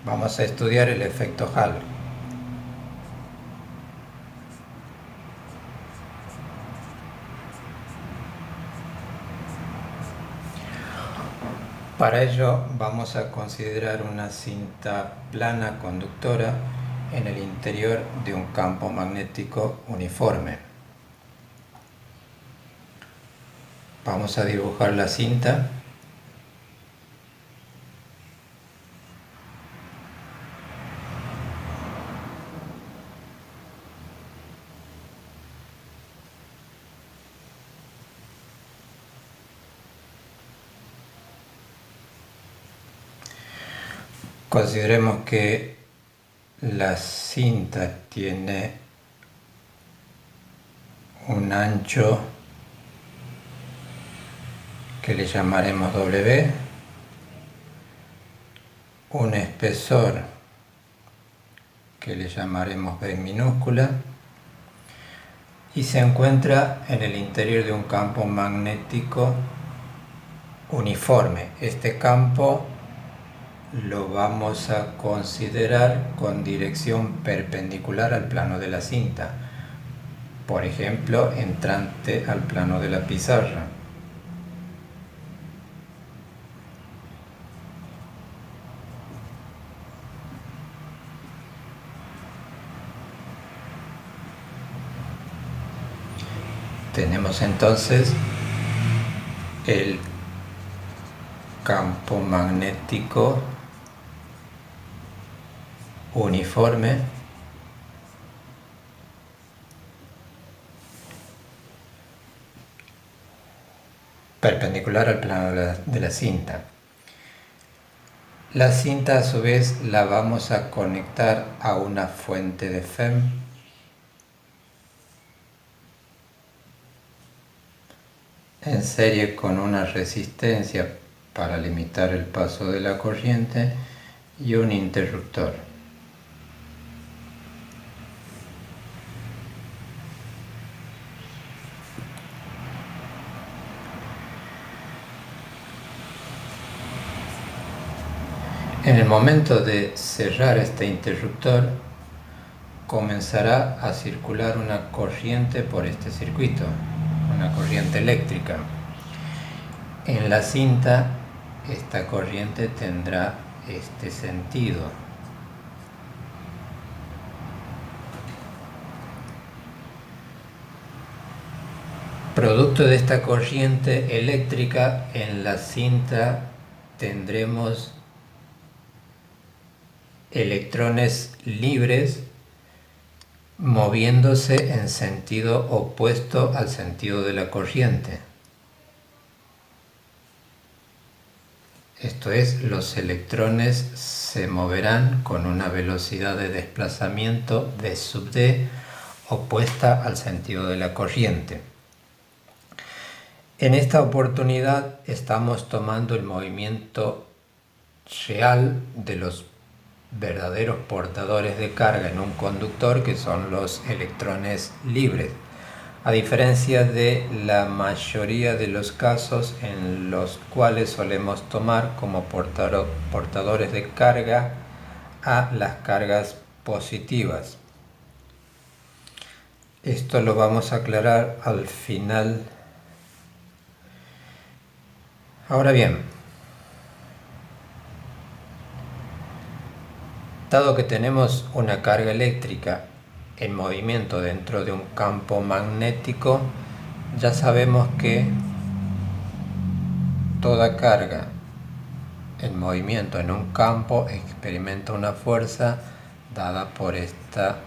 Vamos a estudiar el efecto Hall. Para ello vamos a considerar una cinta plana conductora en el interior de un campo magnético uniforme. Vamos a dibujar la cinta. Consideremos que la cinta tiene un ancho que le llamaremos W, un espesor que le llamaremos B minúscula, y se encuentra en el interior de un campo magnético uniforme. Este campo lo vamos a considerar con dirección perpendicular al plano de la cinta, por ejemplo, entrante al plano de la pizarra. Tenemos entonces el campo magnético uniforme perpendicular al plano de la cinta. La cinta a su vez la vamos a conectar a una fuente de FEM en serie con una resistencia para limitar el paso de la corriente y un interruptor. En el momento de cerrar este interruptor, comenzará a circular una corriente por este circuito, una corriente eléctrica. En la cinta, esta corriente tendrá este sentido. Producto de esta corriente eléctrica, en la cinta tendremos electrones libres moviéndose en sentido opuesto al sentido de la corriente. Esto es, los electrones se moverán con una velocidad de desplazamiento v sub d opuesta al sentido de la corriente. En esta oportunidad estamos tomando el movimiento real de los verdaderos portadores de carga en un conductor, que son los electrones libres, a diferencia de la mayoría de los casos en los cuales solemos tomar como portadores de carga a las cargas positivas. Esto lo vamos a aclarar al final. Ahora bien, dado que tenemos una carga eléctrica en movimiento dentro de un campo magnético, ya sabemos que toda carga en movimiento en un campo experimenta una fuerza dada por esta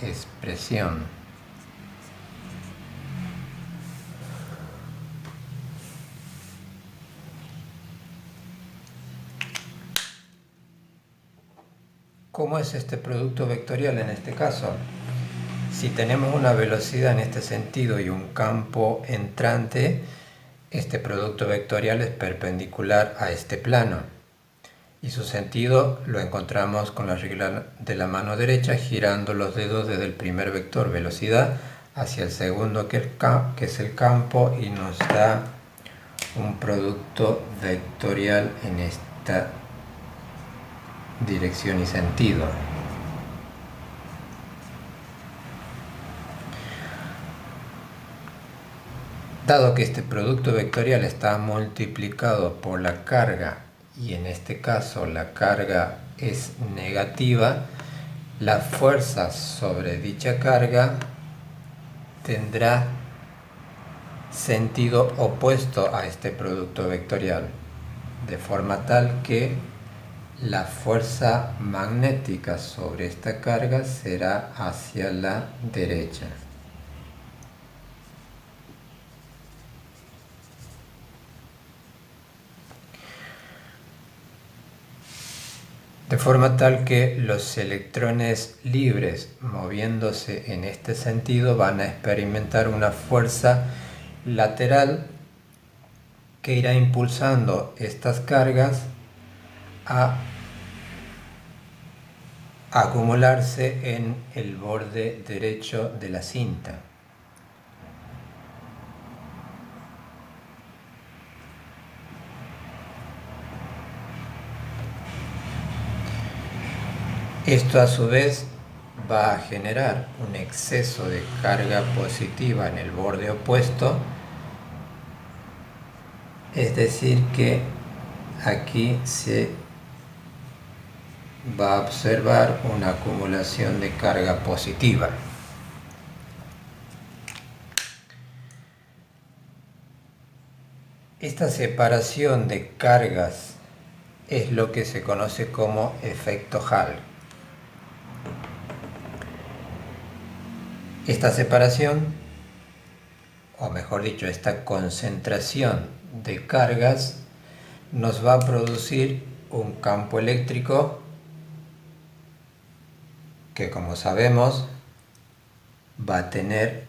expresión. ¿Cómo es este producto vectorial en este caso? Si tenemos una velocidad en este sentido y un campo entrante, este producto vectorial es perpendicular a este plano. Y su sentido lo encontramos con la regla de la mano derecha, girando los dedos desde el primer vector velocidad hacia el segundo, que es el campo, y nos da un producto vectorial en esta dirección y sentido. Dado que este producto vectorial está multiplicado por la carga, y en este caso la carga es negativa, la fuerza sobre dicha carga tendrá sentido opuesto a este producto vectorial, de forma tal que la fuerza magnética sobre esta carga será hacia la derecha. De forma tal que los electrones libres moviéndose en este sentido van a experimentar una fuerza lateral que irá impulsando estas cargas a acumularse en el borde derecho de la cinta. Esto a su vez va a generar un exceso de carga positiva en el borde opuesto, es decir que aquí se va a observar una acumulación de carga positiva. Esta separación de cargas es lo que se conoce como efecto Hall. Esta separación, o mejor dicho, esta concentración de cargas nos va a producir un campo eléctrico que, como sabemos, va a tener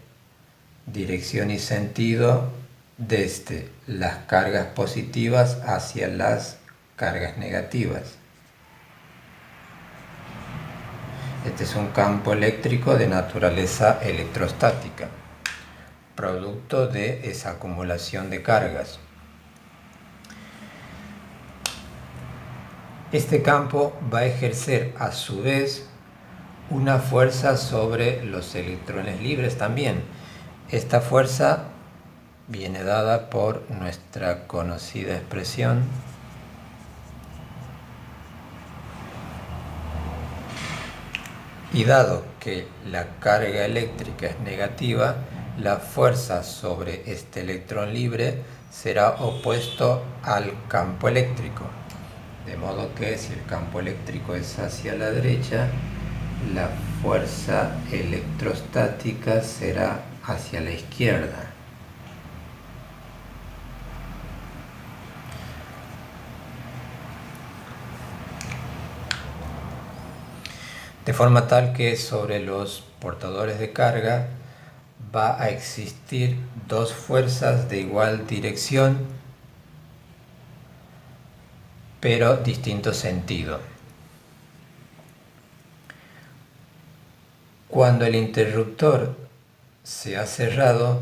dirección y sentido desde las cargas positivas hacia las cargas negativas. Este es un campo eléctrico de naturaleza electrostática, producto de esa acumulación de cargas. Este campo va a ejercer a su vez una fuerza sobre los electrones libres también. Esta fuerza viene dada por nuestra conocida expresión y dado que la carga eléctrica es negativa, la fuerza sobre este electrón libre será opuesto al campo eléctrico. De modo que si el campo eléctrico es hacia la derecha, la fuerza electrostática será hacia la izquierda. De forma tal que sobre los portadores de carga va a existir dos fuerzas de igual dirección, pero distinto sentido. Cuando el interruptor se ha cerrado,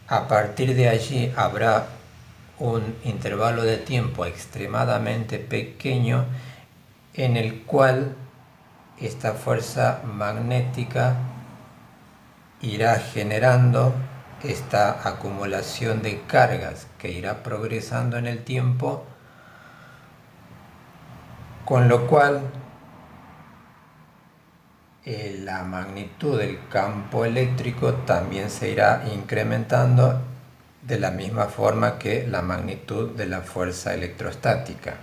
a partir de allí habrá un intervalo de tiempo extremadamente pequeño en el cual esta fuerza magnética irá generando esta acumulación de cargas que irá progresando en el tiempo, con lo cual la magnitud del campo eléctrico también se irá incrementando de la misma forma que la magnitud de la fuerza electrostática.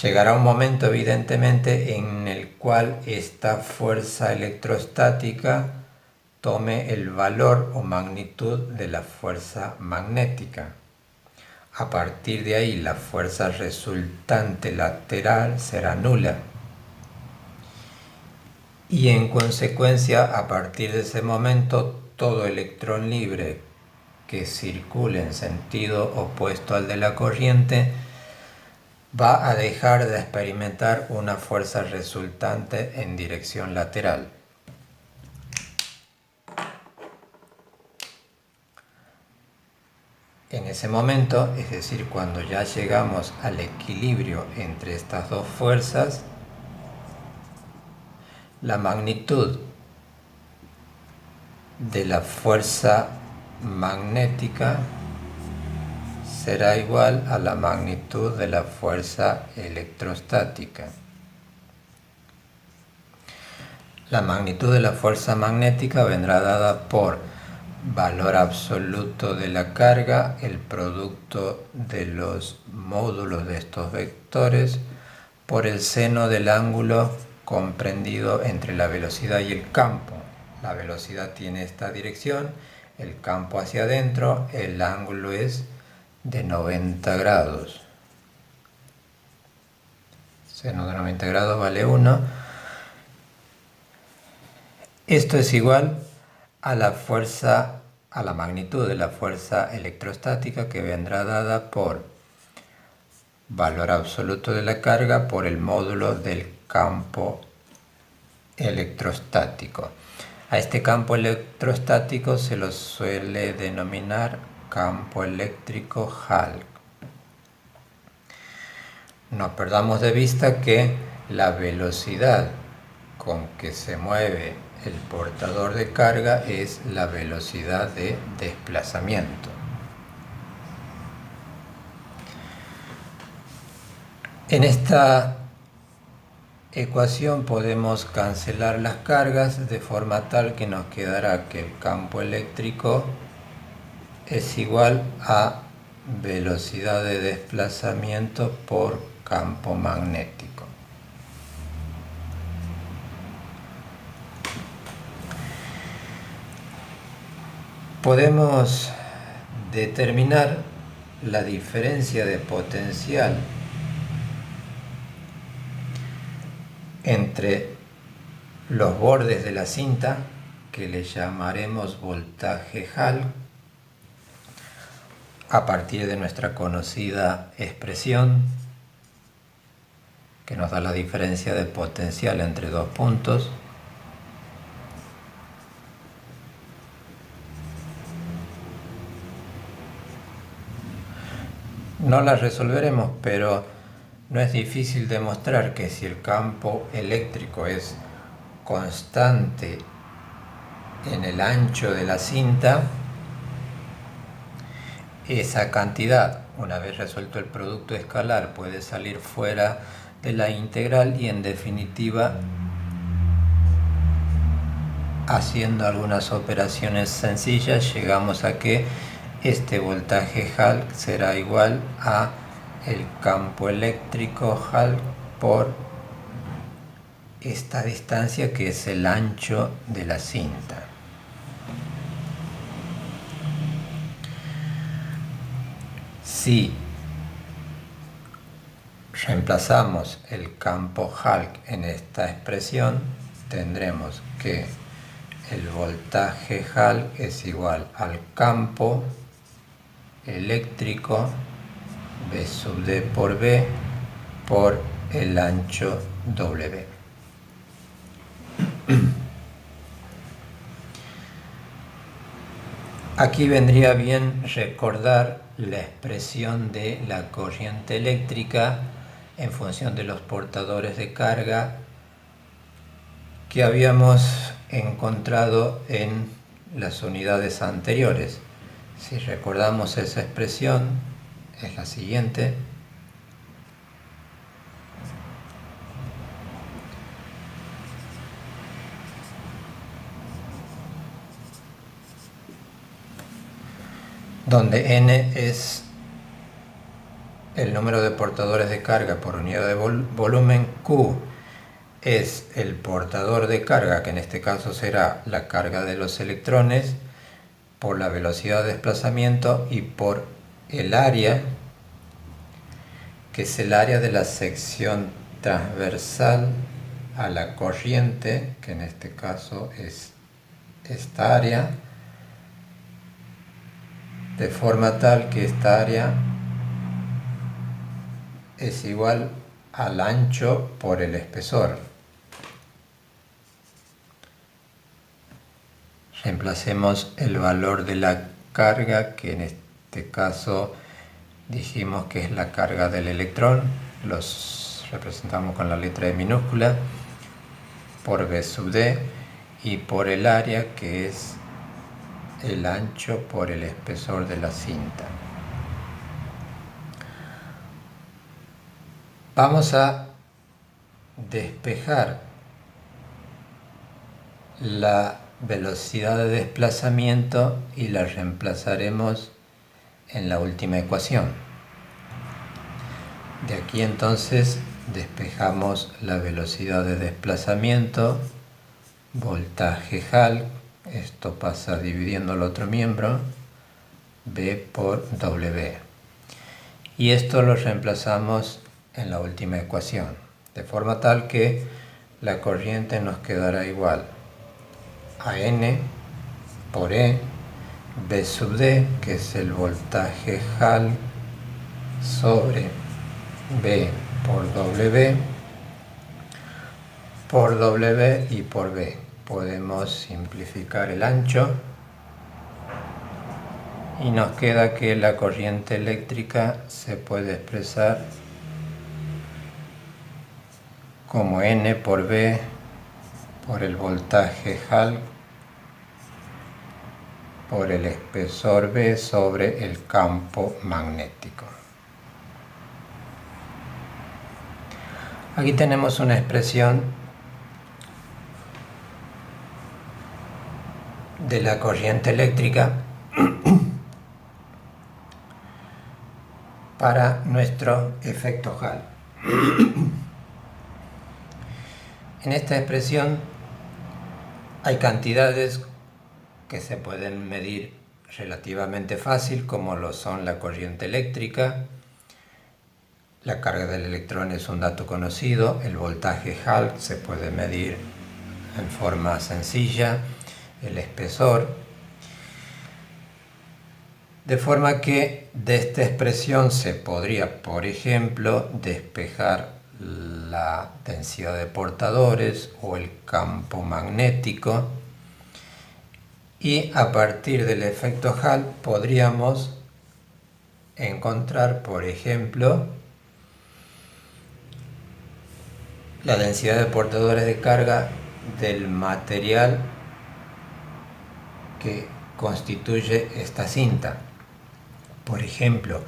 Llegará un momento, evidentemente, en el cual esta fuerza electrostática tome el valor o magnitud de la fuerza magnética. A partir de ahí, la fuerza resultante lateral será nula. Y en consecuencia, a partir de ese momento, todo electrón libre que circule en sentido opuesto al de la corriente va a dejar de experimentar una fuerza resultante en dirección lateral. En ese momento, es decir, cuando ya llegamos al equilibrio entre estas dos fuerzas, la magnitud de la fuerza magnética será igual a la magnitud de la fuerza electrostática. La magnitud de la fuerza magnética vendrá dada por valor absoluto de la carga, el producto de los módulos de estos vectores, por el seno del ángulo comprendido entre la velocidad y el campo. La velocidad tiene esta dirección, el campo hacia adentro, el ángulo es de 90 grados. Seno de 90 grados vale 1. Esto es igual a la fuerza, a la magnitud de la fuerza electrostática, que vendrá dada por valor absoluto de la carga por el módulo del campo electrostático. A este campo electrostático se lo suele denominar campo eléctrico Hall. No perdamos de vista que la velocidad con que se mueve el portador de carga es la velocidad de desplazamiento. En esta ecuación podemos cancelar las cargas de forma tal que nos quedará que el campo eléctrico es igual a velocidad de desplazamiento por campo magnético. Podemos determinar la diferencia de potencial entre los bordes de la cinta, que le llamaremos voltaje Hall, a partir de nuestra conocida expresión que nos da la diferencia de potencial entre dos puntos. No la resolveremos, pero no es difícil demostrar que si el campo eléctrico es constante en el ancho de la cinta, esa cantidad, una vez resuelto el producto escalar, puede salir fuera de la integral y, en definitiva, haciendo algunas operaciones sencillas, llegamos a que este voltaje Hall será igual a el campo eléctrico Hall por esta distancia, que es el ancho de la cinta. Si reemplazamos el campo Hall en esta expresión, tendremos que el voltaje Hall es igual al campo eléctrico B sub D por B por el ancho W. Aquí vendría bien recordar la expresión de la corriente eléctrica en función de los portadores de carga que habíamos encontrado en las unidades anteriores. Si recordamos, esa expresión es la siguiente. Donde N es el número de portadores de carga por unidad de volumen, Q es el portador de carga, que en este caso será la carga de los electrones, por la velocidad de desplazamiento y por el área, que es el área de la sección transversal a la corriente, que en este caso es esta área, de forma tal que esta área es igual al ancho por el espesor. Reemplacemos el valor de la carga, que en este este caso dijimos que es la carga del electrón, los representamos con la letra E minúscula, por B sub D, y por el área, que es el ancho por el espesor de la cinta. Vamos a despejar la velocidad de desplazamiento y la reemplazaremos en la última ecuación. De aquí entonces despejamos la velocidad de desplazamiento, voltaje Hall, esto pasa dividiendo el otro miembro, B por W. Y esto lo reemplazamos en la última ecuación, de forma tal que la corriente nos quedará igual a N por E, B sub D, que es el voltaje Hall, sobre B por W y por B. Podemos simplificar el ancho y nos queda que la corriente eléctrica se puede expresar como N por B por el voltaje Hall por el espesor B sobre el campo magnético. Aquí tenemos una expresión de la corriente eléctrica para nuestro efecto Hall. En esta expresión hay cantidades que se pueden medir relativamente fácil, como lo son la corriente eléctrica, la carga del electrón es un dato conocido, el voltaje Hall se puede medir en forma sencilla, el espesor, de forma que de esta expresión se podría, por ejemplo, despejar la densidad de portadores o el campo magnético, y a partir del efecto Hall podríamos encontrar, por ejemplo, la densidad de portadores de carga del material que constituye esta cinta, por ejemplo.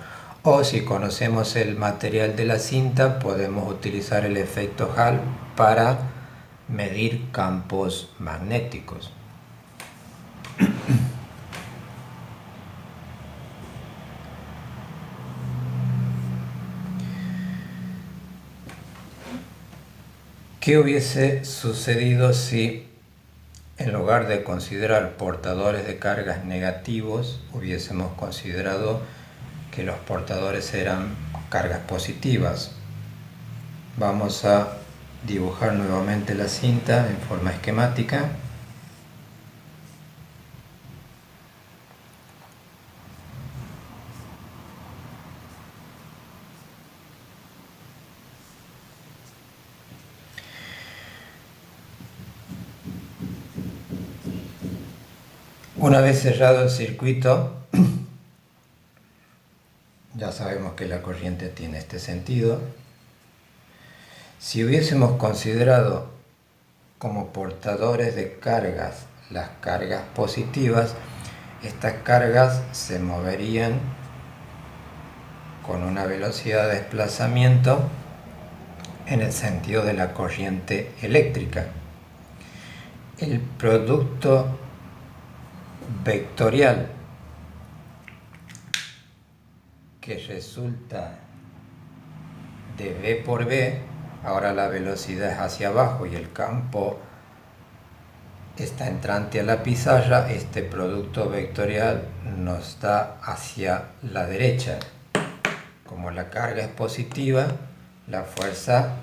O si conocemos el material de la cinta, podemos utilizar el efecto Hall para medir campos magnéticos. ¿Qué hubiese sucedido si, en lugar de considerar portadores de cargas negativos, hubiésemos considerado que los portadores eran cargas positivas? Vamos a dibujar nuevamente la cinta en forma esquemática. Una vez cerrado el circuito, ya sabemos que la corriente tiene este sentido. Si hubiésemos considerado como portadores de cargas las cargas positivas, estas cargas se moverían con una velocidad de desplazamiento en el sentido de la corriente eléctrica. El producto vectorial que resulta de B por B, ahora la velocidad es hacia abajo y el campo está entrante a la pizarra, este producto vectorial nos da hacia la derecha. Como la carga es positiva, la fuerza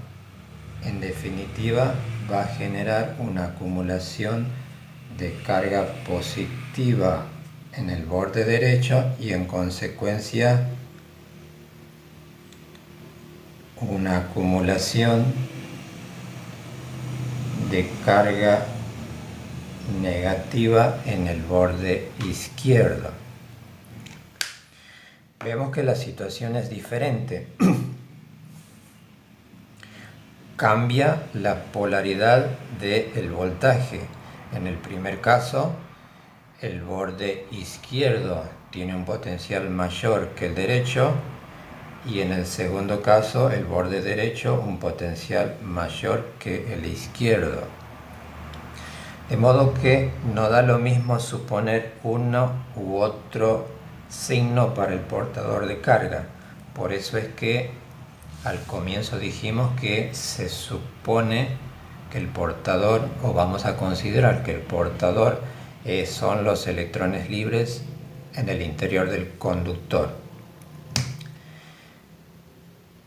en definitiva va a generar una acumulación de carga positiva en el borde derecho y en consecuencia una acumulación de carga negativa en el borde izquierdo. vemos que la situación es diferente. Cambia la polaridad del voltaje. En el primer caso, el borde izquierdo tiene un potencial mayor que el derecho, y en el segundo caso, el borde derecho un potencial mayor que el izquierdo. De modo que no da lo mismo suponer uno u otro signo para el portador de carga. Por eso es que al comienzo dijimos que se supone que el portador, o vamos a considerar que el portador son los electrones libres en el interior del conductor.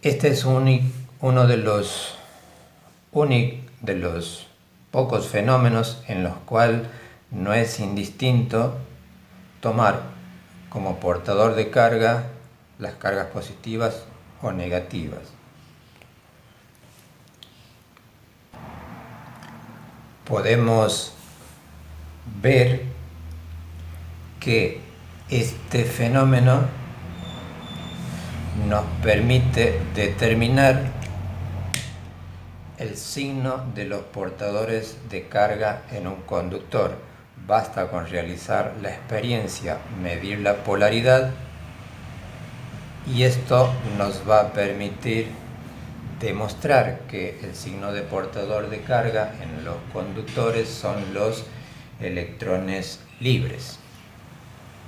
Este es uno de los pocos fenómenos en los cuales no es indistinto tomar como portador de carga las cargas positivas o negativas. Podemos ver que este fenómeno nos permite determinar el signo de los portadores de carga en un conductor. Basta con realizar la experiencia, medir la polaridad, y esto nos va a permitir demostrar que el signo de portador de carga en los conductores son los electrones libres.